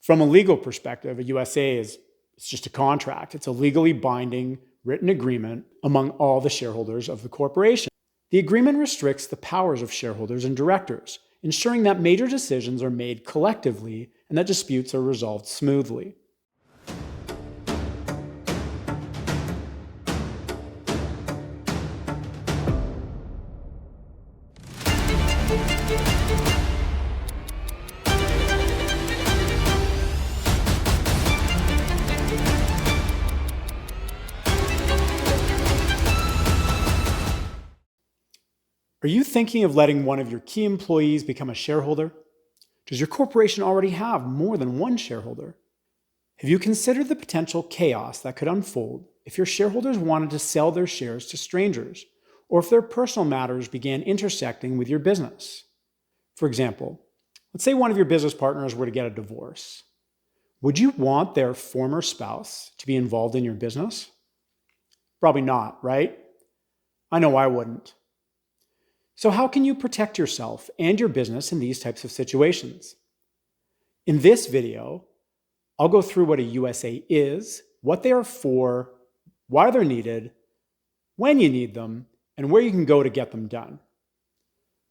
From a legal perspective, a USA it's just a contract. It's a legally binding written agreement among all the shareholders of the corporation. The agreement restricts the powers of shareholders and directors, ensuring that major decisions are made collectively and that disputes are resolved smoothly. Are you thinking of letting one of your key employees become a shareholder? Does your corporation already have more than one shareholder? Have you considered the potential chaos that could unfold if your shareholders wanted to sell their shares to strangers, or if their personal matters began intersecting with your business? For example, let's say one of your business partners were to get a divorce. Would you want their former spouse to be involved in your business? Probably not, right? I know I wouldn't. So how can you protect yourself and your business in these types of situations? In this video, I'll go through what a USA is, what they are for, why they're needed, when you need them, and where you can go to get them done.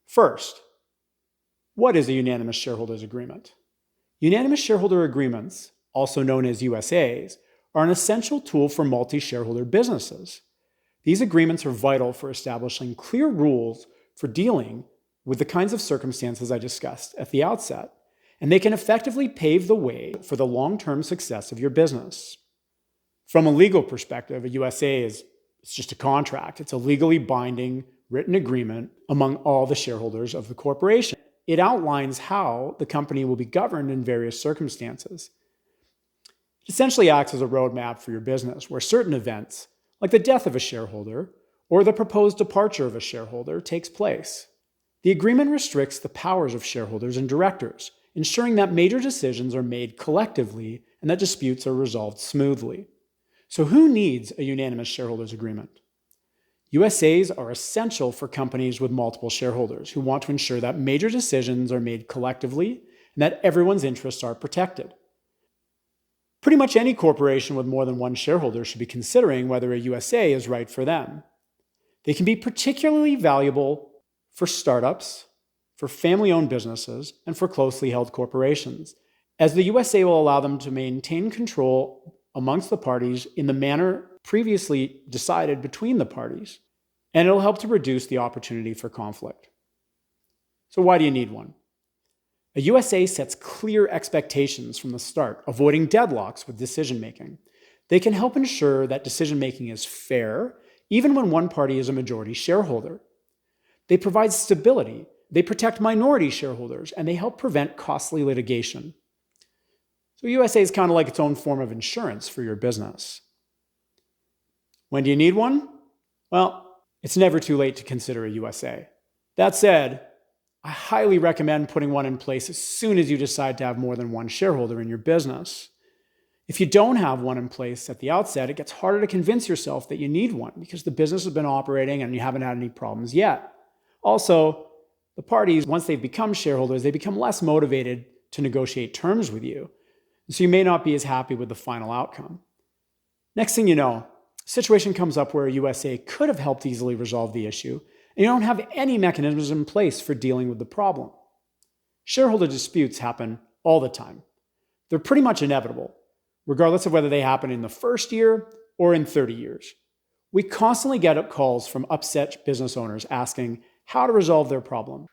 First, what is a Unanimous Shareholders Agreement? Unanimous Shareholder Agreements, also known as USAs, are an essential tool for multi-shareholder businesses. These agreements are vital for establishing clear rules for dealing with the kinds of circumstances I discussed at the outset, and they can effectively pave the way for the long-term success of your business. From a legal perspective, a USA it's just a contract. It's a legally binding written agreement among all the shareholders of the corporation. It outlines how the company will be governed in various circumstances. It essentially acts as a roadmap for your business, where certain events, like the death of a shareholder, or the proposed departure of a shareholder takes place. The agreement restricts the powers of shareholders and directors, ensuring that major decisions are made collectively and that disputes are resolved smoothly. So who needs a unanimous shareholders agreement? USAs are essential for companies with multiple shareholders who want to ensure that major decisions are made collectively and that everyone's interests are protected. Pretty much any corporation with more than one shareholder should be considering whether a USA is right for them. They can be particularly valuable for startups, for family-owned businesses, and for closely held corporations, as the USA will allow them to maintain control amongst the parties in the manner previously decided between the parties, and it'll help to reduce the opportunity for conflict. So why do you need one? A USA sets clear expectations from the start, avoiding deadlocks with decision-making. They can help ensure that decision-making is fair, even when one party is a majority shareholder. They provide stability, they protect minority shareholders, and they help prevent costly litigation. So USA is kind of like its own form of insurance for your business. When do you need one? Well, it's never too late to consider a USA. That said, I highly recommend putting one in place as soon as you decide to have more than one shareholder in your business. If you don't have one in place at the outset, it gets harder to convince yourself that you need one because the business has been operating and you haven't had any problems yet. Also, the parties, once they've become shareholders, they become less motivated to negotiate terms with you. So you may not be as happy with the final outcome. Next thing you know, a situation comes up where a USA could have helped easily resolve the issue, and you don't have any mechanisms in place for dealing with the problem. Shareholder disputes happen all the time. They're pretty much inevitable, regardless of whether they happen in the first year or in 30 years. We constantly get calls from upset business owners asking how to resolve their problem.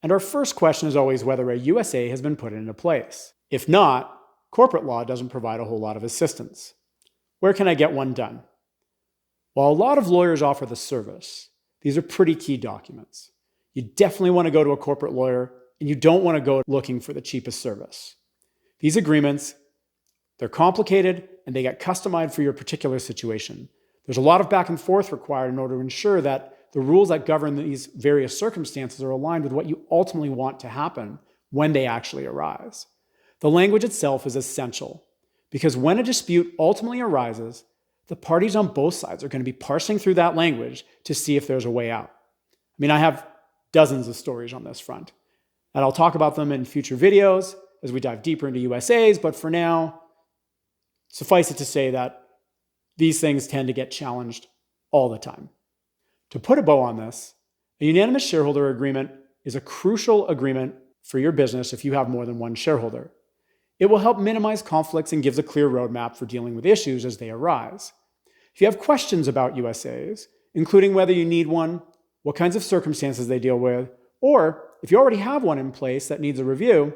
And our first question is always whether a USA has been put into place. If not, corporate law doesn't provide a whole lot of assistance. Where can I get one done? While a lot of lawyers offer the service, these are pretty key documents. You definitely want to go to a corporate lawyer, and you don't want to go looking for the cheapest service. These agreements, they're complicated and they get customized for your particular situation. There's a lot of back and forth required in order to ensure that the rules that govern these various circumstances are aligned with what you ultimately want to happen when they actually arise. The language itself is essential because when a dispute ultimately arises, the parties on both sides are going to be parsing through that language to see if there's a way out. I have dozens of stories on this front, and I'll talk about them in future videos, as we dive deeper into USAs, but for now, suffice it to say that these things tend to get challenged all the time. To put a bow on this, a unanimous shareholder agreement is a crucial agreement for your business if you have more than one shareholder. It will help minimize conflicts and gives a clear roadmap for dealing with issues as they arise. If you have questions about USAs, including whether you need one, what kinds of circumstances they deal with, or if you already have one in place that needs a review,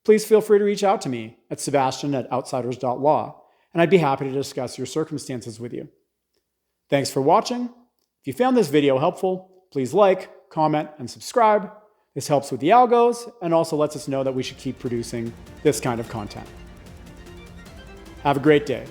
please feel free to reach out to me at sebastian@outsiders.law, and I'd be happy to discuss your circumstances with you. Thanks for watching. If you found this video helpful, please like, comment, and subscribe. This helps with the algos and also lets us know that we should keep producing this kind of content. Have a great day.